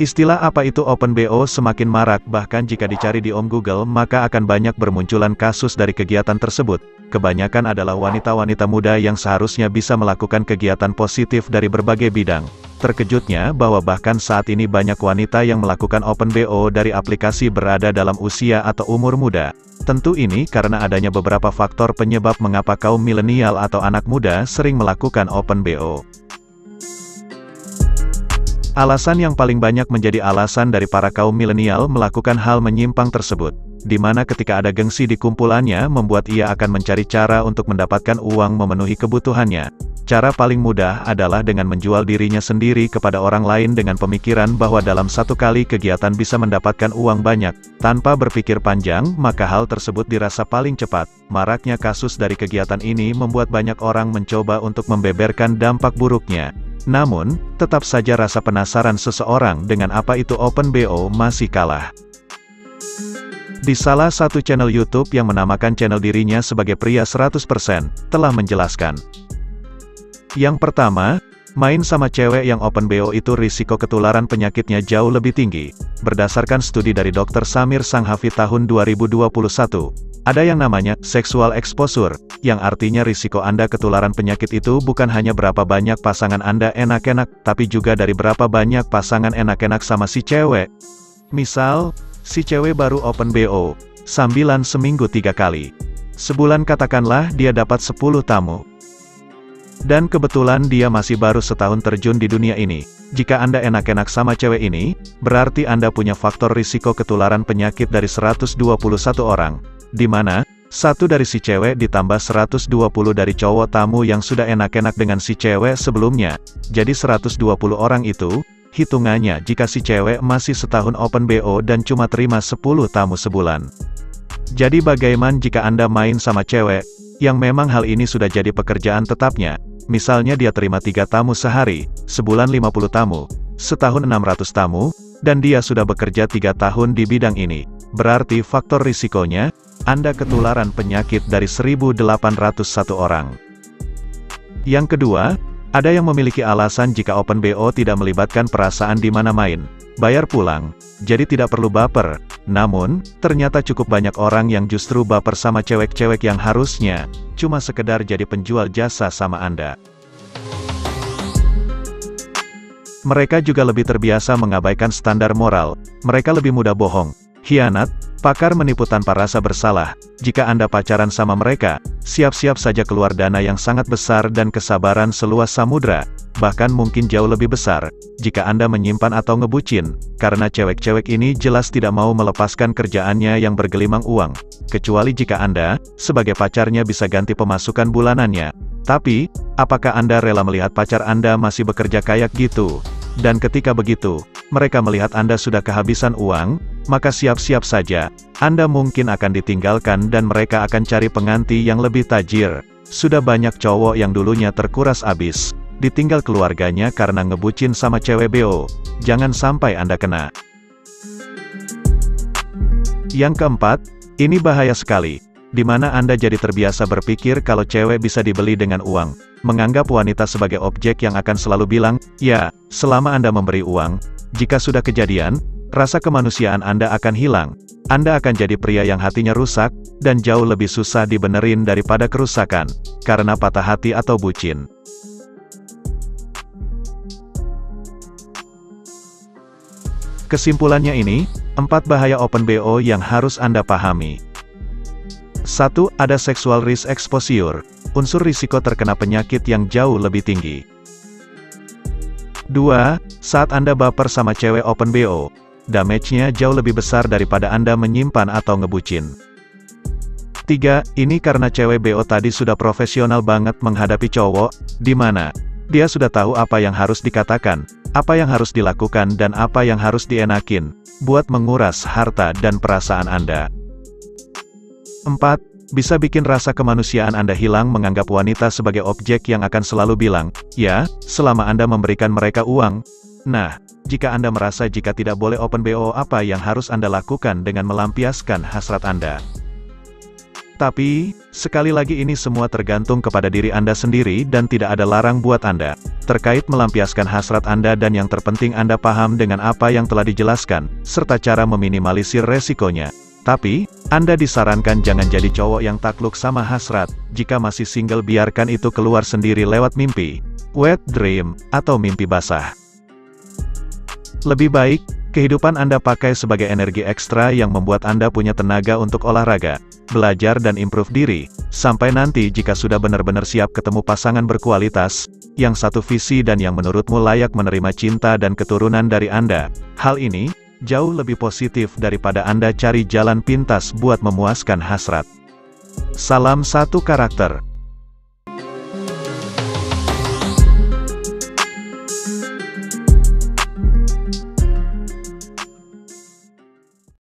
Istilah apa itu Open BO semakin marak, bahkan jika dicari di Google maka akan banyak bermunculan kasus dari kegiatan tersebut. Kebanyakan adalah wanita-wanita muda yang seharusnya bisa melakukan kegiatan positif dari berbagai bidang. Terkejutnya bahwa bahkan saat ini banyak wanita yang melakukan Open BO dari aplikasi berada dalam usia atau umur muda. Tentu ini karena adanya beberapa faktor penyebab mengapa kaum milenial atau anak muda sering melakukan Open BO. Alasan yang paling banyak menjadi alasan dari para kaum milenial melakukan hal menyimpang tersebut, di mana ketika ada gengsi di kumpulannya membuat ia akan mencari cara untuk mendapatkan uang memenuhi kebutuhannya. Cara paling mudah adalah dengan menjual dirinya sendiri kepada orang lain dengan pemikiran bahwa dalam satu kali kegiatan bisa mendapatkan uang banyak. Tanpa berpikir panjang, maka hal tersebut dirasa paling cepat. Maraknya kasus dari kegiatan ini membuat banyak orang mencoba untuk membeberkan dampak buruknya. Namun, tetap saja rasa penasaran seseorang dengan apa itu Open BO masih kalah. Di salah satu channel YouTube yang menamakan channel dirinya sebagai pria 100%, telah menjelaskan. Yang pertama, main sama cewek yang Open BO itu risiko ketularan penyakitnya jauh lebih tinggi. Berdasarkan studi dari Dr. Samir Sanghavi tahun 2021, ada yang namanya sexual exposure, yang artinya risiko Anda ketularan penyakit itu bukan hanya berapa banyak pasangan Anda enak-enak, tapi juga dari berapa banyak pasangan enak-enak sama si cewek. Misal, si cewek baru Open BO, sambilan seminggu 3 kali. Sebulan katakanlah dia dapat 10 tamu. Dan kebetulan dia masih baru setahun terjun di dunia ini. Jika Anda enak-enak sama cewek ini, berarti Anda punya faktor risiko ketularan penyakit dari 121 orang. Di mana, 1 dari si cewek ditambah 120 dari cowok tamu yang sudah enak-enak dengan si cewek sebelumnya. Jadi 120 orang itu, hitungannya jika si cewek masih setahun Open BO dan cuma terima 10 tamu sebulan. Jadi bagaimana jika Anda main sama cewek, yang memang hal ini sudah jadi pekerjaan tetapnya, misalnya dia terima 3 tamu sehari, sebulan 50 tamu, setahun 600 tamu, dan dia sudah bekerja 3 tahun di bidang ini. Berarti faktor risikonya, Anda ketularan penyakit dari 1.801 orang. Yang kedua, ada yang memiliki alasan jika Open BO tidak melibatkan perasaan di mana main, bayar pulang, jadi tidak perlu baper. Namun, ternyata cukup banyak orang yang justru baper sama cewek-cewek yang harusnya cuma sekedar jadi penjual jasa sama Anda. Mereka juga lebih terbiasa mengabaikan standar moral, mereka lebih mudah bohong, khianat, pakar menipu tanpa rasa bersalah. Jika Anda pacaran sama mereka, siap-siap saja keluar dana yang sangat besar dan kesabaran seluas samudra, bahkan mungkin jauh lebih besar, jika Anda menyimpan atau ngebucin, karena cewek-cewek ini jelas tidak mau melepaskan kerjaannya yang bergelimang uang, kecuali jika Anda, sebagai pacarnya bisa ganti pemasukan bulanannya. Tapi, apakah Anda rela melihat pacar Anda masih bekerja kayak gitu? Dan ketika begitu, mereka melihat Anda sudah kehabisan uang, maka siap-siap saja, Anda mungkin akan ditinggalkan dan mereka akan cari pengganti yang lebih tajir. Sudah banyak cowok yang dulunya terkuras abis, ditinggal keluarganya karena ngebucin sama cewek BO. Jangan sampai Anda kena. Yang keempat, ini bahaya sekali, di mana Anda jadi terbiasa berpikir kalau cewek bisa dibeli dengan uang, menganggap wanita sebagai objek yang akan selalu bilang, ya, selama Anda memberi uang. Jika sudah kejadian, rasa kemanusiaan Anda akan hilang. Anda akan jadi pria yang hatinya rusak, dan jauh lebih susah dibenerin daripada kerusakan, karena patah hati atau bucin. Kesimpulannya ini, 4 bahaya Open BO yang harus Anda pahami. 1. Ada sexual risk exposure, unsur risiko terkena penyakit yang jauh lebih tinggi. 2. Saat Anda baper sama cewek Open BO, damage-nya jauh lebih besar daripada Anda menyimpan atau ngebucin. 3. Ini karena cewek BO tadi sudah profesional banget menghadapi cowok, di mana dia sudah tahu apa yang harus dikatakan, apa yang harus dilakukan dan apa yang harus dienakin, buat menguras harta dan perasaan Anda. 4. Bisa bikin rasa kemanusiaan Anda hilang menganggap wanita sebagai objek yang akan selalu bilang, ya, selama Anda memberikan mereka uang. Nah, jika Anda merasa jika tidak boleh Open BO, apa yang harus Anda lakukan dengan melampiaskan hasrat Anda? Tapi, sekali lagi ini semua tergantung kepada diri Anda sendiri dan tidak ada larang buat Anda terkait melampiaskan hasrat Anda, dan yang terpenting Anda paham dengan apa yang telah dijelaskan, serta cara meminimalisir resikonya. Tapi, Anda disarankan jangan jadi cowok yang takluk sama hasrat. Jika masih single, biarkan itu keluar sendiri lewat mimpi, wet dream, atau mimpi basah. Lebih baik, kehidupan Anda pakai sebagai energi ekstra yang membuat Anda punya tenaga untuk olahraga, belajar dan improve diri, sampai nanti jika sudah benar-benar siap ketemu pasangan berkualitas, yang satu visi dan yang menurutmu layak menerima cinta dan keturunan dari Anda. Hal ini, jauh lebih positif daripada Anda cari jalan pintas buat memuaskan hasrat. Salam satu karakter.